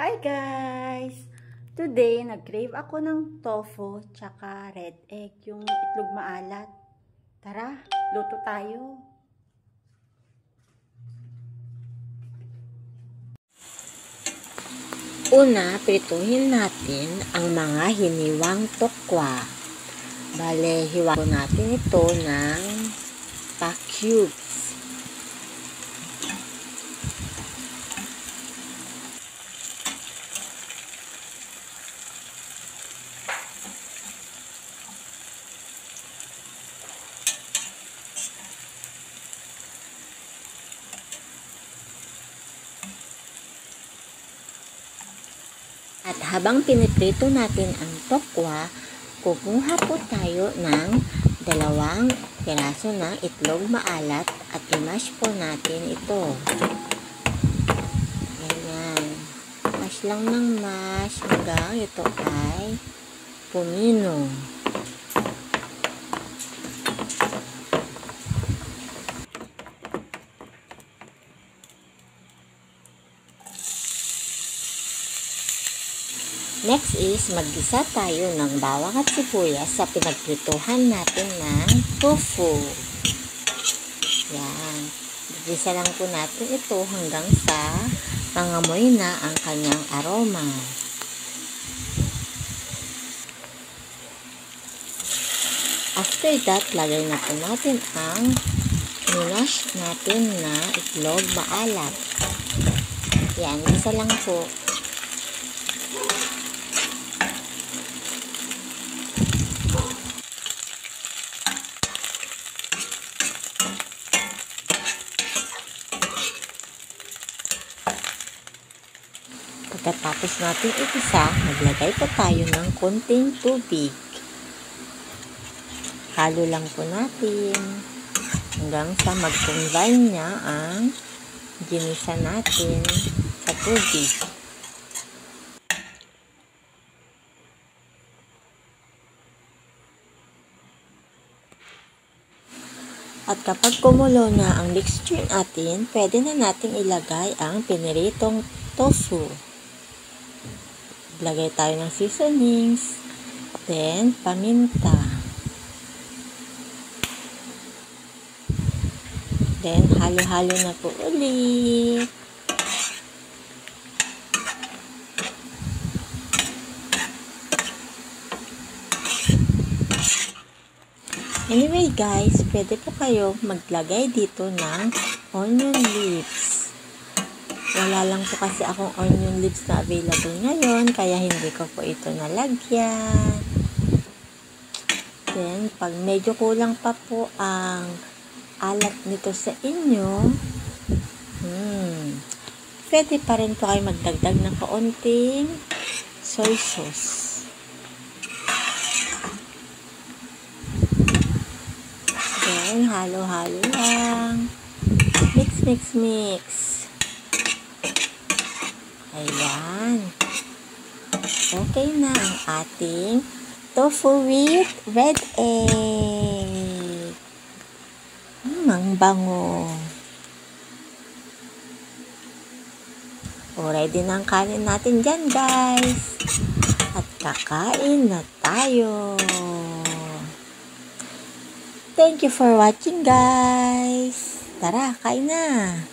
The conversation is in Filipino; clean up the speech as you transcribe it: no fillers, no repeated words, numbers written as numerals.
Hi guys! Today, nag-crave ako ng tofu tsaka red egg, yung itlog maalat. Tara, luto tayo. Una, prituhin natin ang mga hiniwang tokwa. Bale, hiwa natin ito ng pa-cubes. At habang piniprito natin ang tokwa, kukuha po tayo ng 2 piraso ng itlog maalat at i-mash po natin ito. Ganyan. Mash lang ng mash hanggang ito ay pumino. Next is, maggisa tayo ng bawang at sibuyas sa pinagprituhan natin ng tofu. Yan. Gisa lang po natin ito hanggang sa mangamoy na ang kanyang aroma. After that, lagay na po natin ang minash natin na itlog maalat. Yan. Gisa lang po. Pagkatapos natin igisa, maglagay po tayo ng konting tubig. Halo lang po natin hanggang sa mag-combine niya ang ginisa natin sa tubig. At kapag kumulo na ang mixture natin, pwede na nating ilagay ang piniritong tofu. Lagay tayo ng seasonings, then paminta. Then halo-halo na po ulit. Anyway guys, pwede po kayo maglagay dito ng onion leaves. Wala lang po kasi akong onion leaves na available ngayon, kaya hindi ko po ito nalagyan. Then, pag medyo kulang pa po ang alat nito sa inyo, pwede pa rin po kayo magdagdag ng kaunting soy sauce. Then, halo-halo lang. Mix. Ayan. Okay na ang ating tofu with red egg. Ang bango. O, ready na ang kanin natin dyan, guys. At kakain na tayo. Thank you for watching, guys. Tara, kain na.